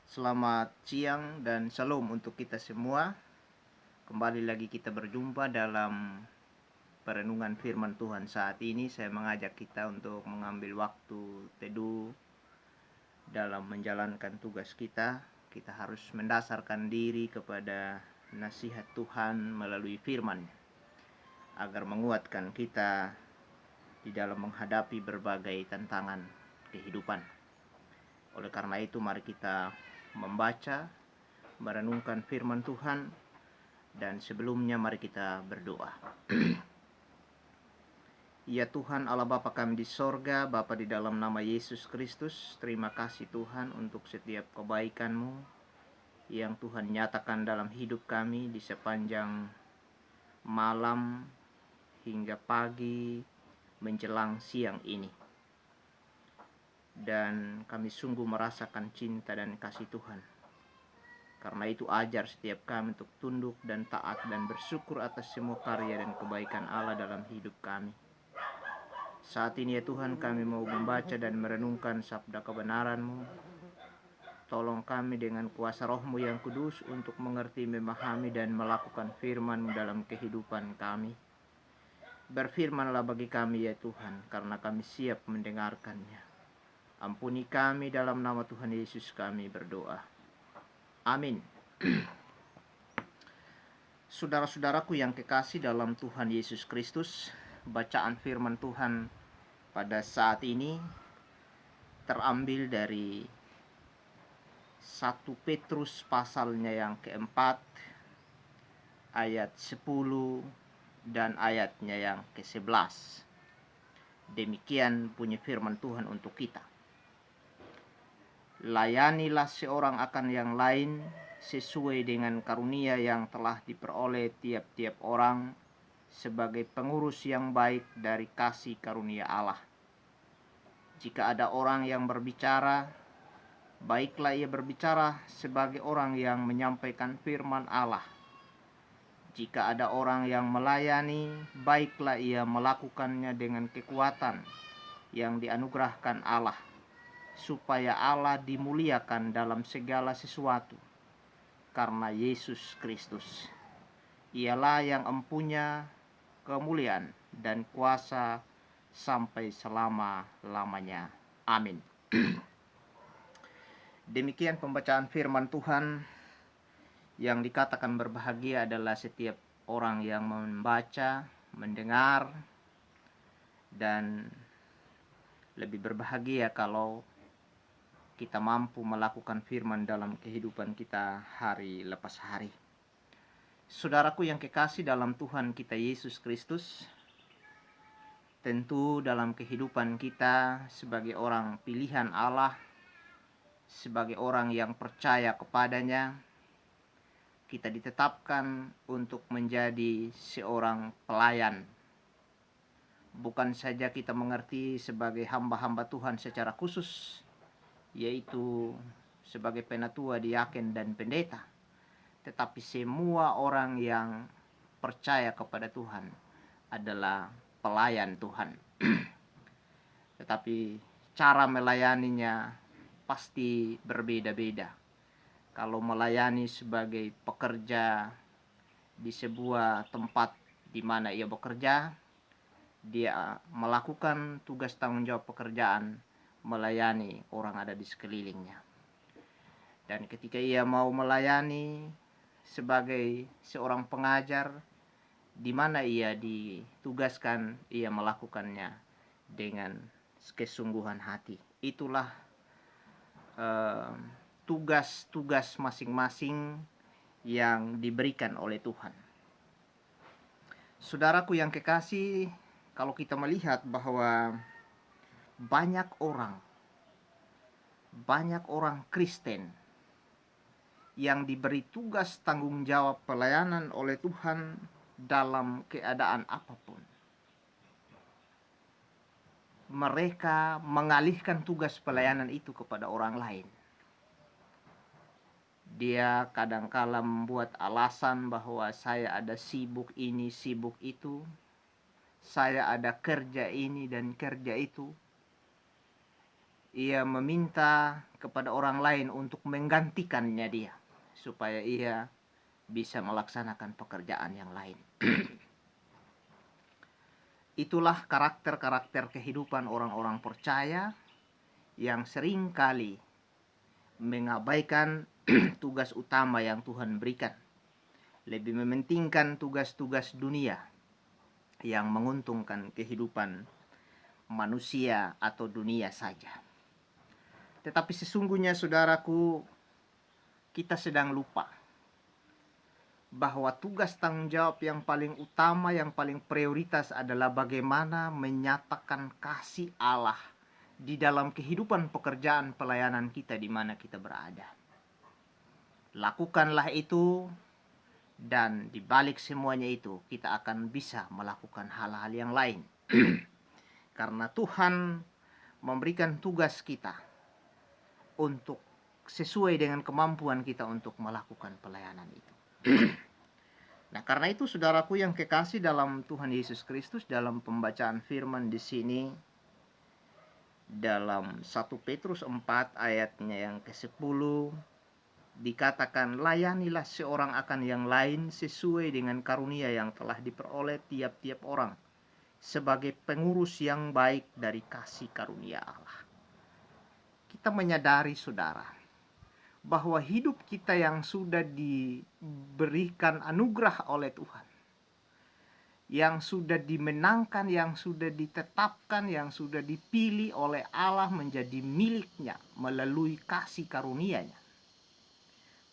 Selamat siang dan shalom untuk kita semua. Kembali lagi kita berjumpa dalam perenungan firman Tuhan. Saat ini saya mengajak kita untuk mengambil waktu teduh dalam menjalankan tugas kita. Kita harus mendasarkan diri kepada nasihat Tuhan melalui firman agar menguatkan kita di dalam menghadapi berbagai tantangan kehidupan. Oleh karena itu mari kita membaca, merenungkan firman Tuhan, dan sebelumnya mari kita berdoa. Ya Tuhan Allah Bapa kami di sorga, Bapa di dalam nama Yesus Kristus, terima kasih Tuhan untuk setiap kebaikan-Mu yang Tuhan nyatakan dalam hidup kami di sepanjang malam hingga pagi menjelang siang ini. Dan kami sungguh merasakan cinta dan kasih Tuhan. Karena itu ajar setiap kami untuk tunduk dan taat dan bersyukur atas semua karya dan kebaikan Allah dalam hidup kami. Saat ini ya Tuhan, kami mau membaca dan merenungkan sabda kebenaran-Mu. Tolong kami dengan kuasa Roh-Mu yang kudus untuk mengerti, memahami dan melakukan firman-Mu dalam kehidupan kami. Berfirmanlah bagi kami ya Tuhan, karena kami siap mendengarkannya. Ampuni kami dalam nama Tuhan Yesus kami berdoa. Amin. Saudara-saudaraku yang kekasih dalam Tuhan Yesus Kristus, bacaan firman Tuhan pada saat ini terambil dari 1 Petrus pasalnya yang keempat, ayat 10 dan ayatnya yang ke-11. Demikian bunyi firman Tuhan untuk kita. Layanilah seorang akan yang lain sesuai dengan karunia yang telah diperoleh tiap-tiap orang sebagai pengurus yang baik dari kasih karunia Allah. Jika ada orang yang berbicara, baiklah ia berbicara sebagai orang yang menyampaikan firman Allah. Jika ada orang yang melayani, baiklah ia melakukannya dengan kekuatan yang dianugerahkan Allah, supaya Allah dimuliakan dalam segala sesuatu karena Yesus Kristus. Ialah yang empunya kemuliaan dan kuasa sampai selama-lamanya. Amin. Demikian pembacaan firman Tuhan. Yang dikatakan berbahagia adalah setiap orang yang membaca, mendengar, dan lebih berbahagia kalau kita mampu melakukan firman dalam kehidupan kita hari lepas hari. Saudaraku yang kekasih dalam Tuhan kita Yesus Kristus, tentu dalam kehidupan kita sebagai orang pilihan Allah, sebagai orang yang percaya kepadanya, kita ditetapkan untuk menjadi seorang pelayan. Bukan saja kita mengerti sebagai hamba-hamba Tuhan secara khusus, yaitu sebagai penatua, diaken, dan pendeta, tetapi semua orang yang percaya kepada Tuhan adalah pelayan Tuhan. Tetapi cara melayaninya pasti berbeda-beda. Kalau melayani sebagai pekerja di sebuah tempat di mana ia bekerja, dia melakukan tugas tanggung jawab pekerjaan melayani orang ada di sekelilingnya. Dan ketika ia mau melayani sebagai seorang pengajar, di mana ia ditugaskan, ia melakukannya dengan kesungguhan hati. Itulah tugas-tugas masing-masing yang diberikan oleh Tuhan. Saudaraku yang kekasih, kalau kita melihat bahwa banyak orang Kristen yang diberi tugas tanggung jawab pelayanan oleh Tuhan dalam keadaan apapun, mereka mengalihkan tugas pelayanan itu kepada orang lain. Dia kadangkala membuat alasan bahwa saya ada sibuk ini, sibuk itu, saya ada kerja ini dan kerja itu. Ia meminta kepada orang lain untuk menggantikannya dia, supaya ia bisa melaksanakan pekerjaan yang lain. Itulah karakter-karakter kehidupan orang-orang percaya yang sering kali mengabaikan tugas utama yang Tuhan berikan, lebih mementingkan tugas-tugas dunia yang menguntungkan kehidupan manusia atau dunia saja. Tetapi sesungguhnya, saudaraku, kita sedang lupa bahwa tugas tanggung jawab yang paling utama, yang paling prioritas adalah bagaimana menyatakan kasih Allah di dalam kehidupan pekerjaan pelayanan kita di mana kita berada. Lakukanlah itu, dan di balik semuanya itu kita akan bisa melakukan hal-hal yang lain. Karena Tuhan memberikan tugas kita untuk sesuai dengan kemampuan kita untuk melakukan pelayanan itu. Nah, karena itu saudaraku yang kekasih dalam Tuhan Yesus Kristus, dalam pembacaan firman di sini dalam 1 Petrus 4 ayatnya yang ke-10 dikatakan, layanilah seorang akan yang lain sesuai dengan karunia yang telah diperoleh tiap-tiap orang sebagai pengurus yang baik dari kasih karunia Allah. Kita menyadari, saudara, bahwa hidup kita yang sudah diberikan anugerah oleh Tuhan, yang sudah dimenangkan, yang sudah ditetapkan, yang sudah dipilih oleh Allah menjadi miliknya melalui kasih karunia-Nya,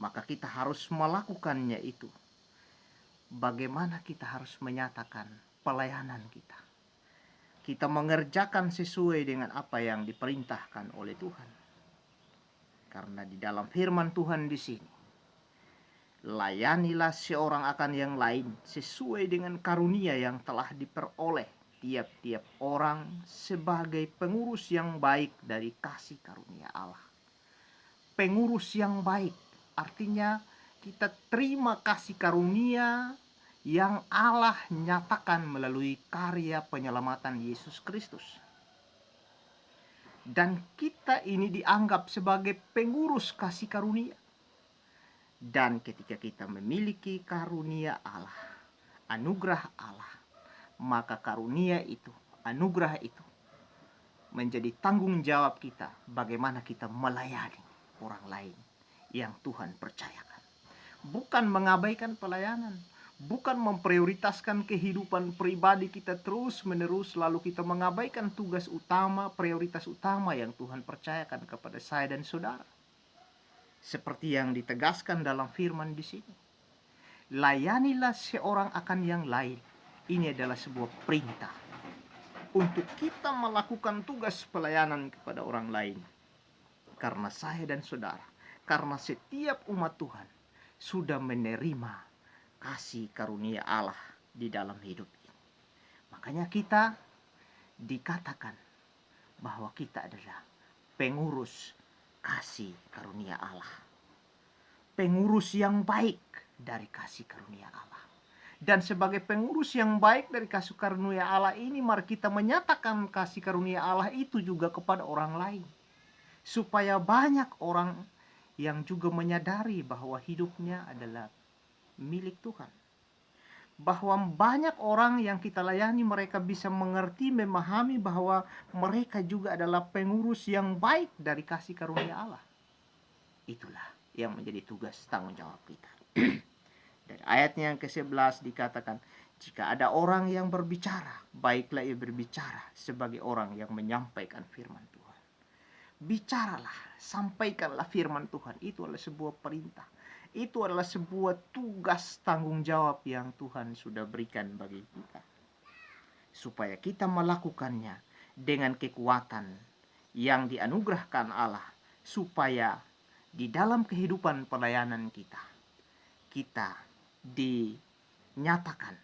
maka kita harus melakukannya itu. Bagaimana kita harus menyatakan pelayanan kita? Kita mengerjakan sesuai dengan apa yang diperintahkan oleh Tuhan. Karena di dalam firman Tuhan di sini, layanilah seorang akan yang lain sesuai dengan karunia yang telah diperoleh tiap-tiap orang sebagai pengurus yang baik dari kasih karunia Allah. Pengurus yang baik artinya kita terima kasih karunia yang Allah nyatakan melalui karya penyelamatan Yesus Kristus. Dan kita ini dianggap sebagai pengurus kasih karunia. Dan ketika kita memiliki karunia Allah, anugerah Allah, maka karunia itu, anugerah itu menjadi tanggung jawab kita bagaimana kita melayani orang lain yang Tuhan percayakan. Bukan mengabaikan pelayanan, bukan memprioritaskan kehidupan pribadi kita terus-menerus lalu kita mengabaikan tugas utama, prioritas utama yang Tuhan percayakan kepada saya dan saudara. Seperti yang ditegaskan dalam firman di sini. Layanilah seorang akan yang lain. Ini adalah sebuah perintah untuk kita melakukan tugas pelayanan kepada orang lain. Karena saya dan saudara, karena setiap umat Tuhan sudah menerima kasih karunia Allah di dalam hidup ini. Makanya kita dikatakan bahwa kita adalah pengurus kasih karunia Allah. Pengurus yang baik dari kasih karunia Allah. Dan sebagai pengurus yang baik dari kasih karunia Allah ini, mari kita menyatakan kasih karunia Allah itu juga kepada orang lain. Supaya banyak orang yang juga menyadari bahwa hidupnya adalah milik Tuhan. Bahwa banyak orang yang kita layani, mereka bisa mengerti, memahami bahwa mereka juga adalah pengurus yang baik dari kasih karunia Allah. Itulah yang menjadi tugas tanggung jawab kita. Dari ayatnya yang ke-11 dikatakan, jika ada orang yang berbicara, baiklah ia berbicara sebagai orang yang menyampaikan firman Tuhan. Bicaralah, sampaikanlah firman Tuhan. Itu adalah sebuah perintah. Itu adalah sebuah tugas tanggung jawab yang Tuhan sudah berikan bagi kita. Supaya kita melakukannya dengan kekuatan yang dianugerahkan Allah. Supaya di dalam kehidupan pelayanan kita dinyatakan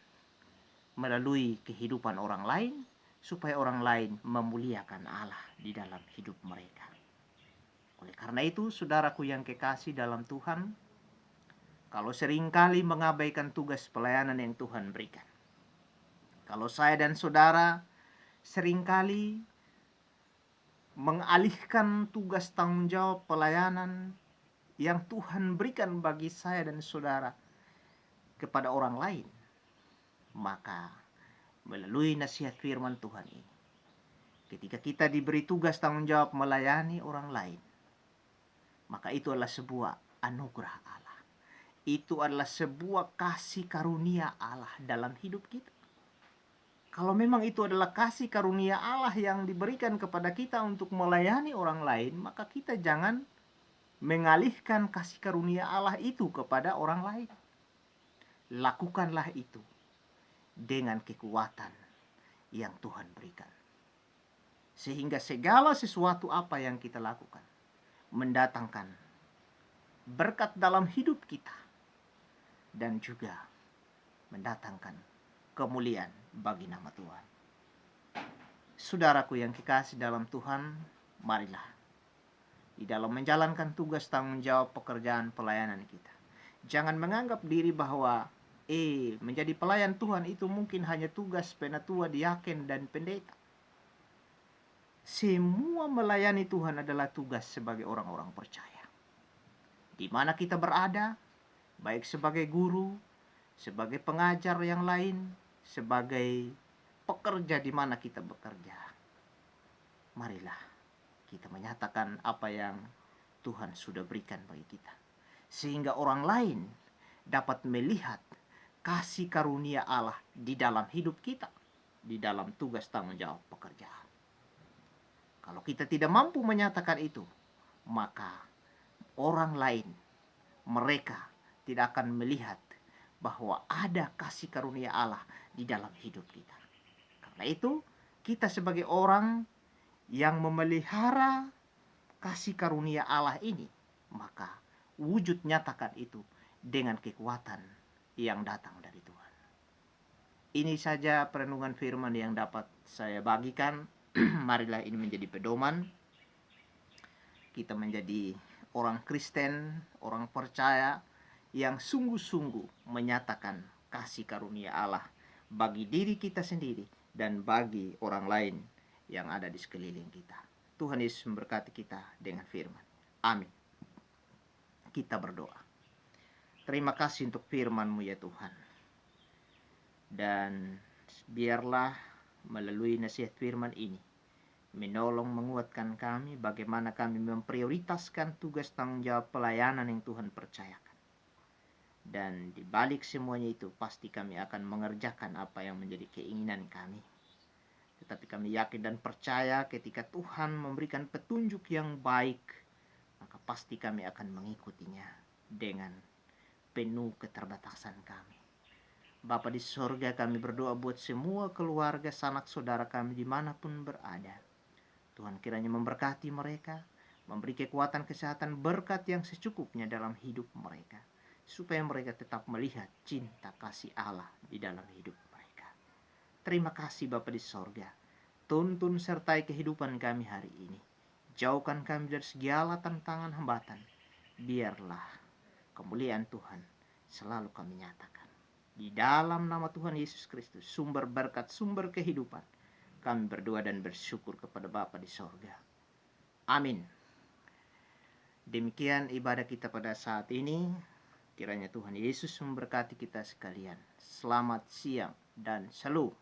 melalui kehidupan orang lain. Supaya orang lain memuliakan Allah di dalam hidup mereka. Oleh karena itu, saudaraku yang kekasih dalam Tuhan, kalau seringkali mengabaikan tugas pelayanan yang Tuhan berikan. Kalau saya dan saudara seringkali mengalihkan tugas tanggung jawab pelayanan yang Tuhan berikan bagi saya dan saudara kepada orang lain, maka melalui nasihat firman Tuhan ini, ketika kita diberi tugas tanggung jawab melayani orang lain, maka itu adalah sebuah anugerah Allah. Itu adalah sebuah kasih karunia Allah dalam hidup kita. Kalau memang itu adalah kasih karunia Allah yang diberikan kepada kita untuk melayani orang lain, maka kita jangan mengalihkan kasih karunia Allah itu kepada orang lain. Lakukanlah itu dengan kekuatan yang Tuhan berikan. Sehingga segala sesuatu apa yang kita lakukan mendatangkan berkat dalam hidup kita dan juga mendatangkan kemuliaan bagi nama Tuhan. Saudaraku yang kekasih dalam Tuhan, marilah di dalam menjalankan tugas tanggung jawab pekerjaan pelayanan kita, jangan menganggap diri bahwa menjadi pelayan Tuhan itu mungkin hanya tugas penatua, diaken, dan pendeta. Semua melayani Tuhan adalah tugas sebagai orang-orang percaya. Di mana kita berada, baik sebagai guru, sebagai pengajar yang lain, sebagai pekerja di mana kita bekerja, marilah kita menyatakan apa yang Tuhan sudah berikan bagi kita, sehingga orang lain dapat melihat kasih karunia Allah di dalam hidup kita, di dalam tugas tanggung jawab pekerjaan. Kalau kita tidak mampu menyatakan itu, maka orang lain, mereka tidak akan melihat bahwa ada kasih karunia Allah di dalam hidup kita. Karena itu, kita sebagai orang yang memelihara kasih karunia Allah ini, maka wujud nyatakan itu dengan kekuatan yang datang dari Tuhan. Ini saja perenungan firman yang dapat saya bagikan. Marilah ini menjadi pedoman kita menjadi orang Kristen, orang percaya yang sungguh-sungguh menyatakan kasih karunia Allah bagi diri kita sendiri dan bagi orang lain yang ada di sekeliling kita. Tuhan Yesus memberkati kita dengan firman. Amin. Kita berdoa. Terima kasih untuk firman-Mu ya Tuhan. Dan biarlah melalui nasihat firman ini menolong menguatkan kami bagaimana kami memprioritaskan tugas tanggung jawab pelayanan yang Tuhan percayakan. Dan di balik semuanya itu pasti kami akan mengerjakan apa yang menjadi keinginan kami. Tetapi kami yakin dan percaya ketika Tuhan memberikan petunjuk yang baik, maka pasti kami akan mengikutinya dengan penuh keterbatasan kami. Bapa di sorga, kami berdoa buat semua keluarga, sanak saudara kami dimanapun berada. Tuhan kiranya memberkati mereka, memberi kekuatan kesehatan berkat yang secukupnya dalam hidup mereka, supaya mereka tetap melihat cinta kasih Allah di dalam hidup mereka. Terima kasih Bapa di sorga. Tuntun sertai kehidupan kami hari ini. Jauhkan kami dari segala tantangan hambatan. Biarlah kemuliaan Tuhan selalu kami nyatakan. Di dalam nama Tuhan Yesus Kristus, sumber berkat, sumber kehidupan, kami berdoa dan bersyukur kepada Bapa di sorga. Amin. Demikian ibadah kita pada saat ini. Kiranya Tuhan Yesus memberkati kita sekalian. Selamat siang dan shalom.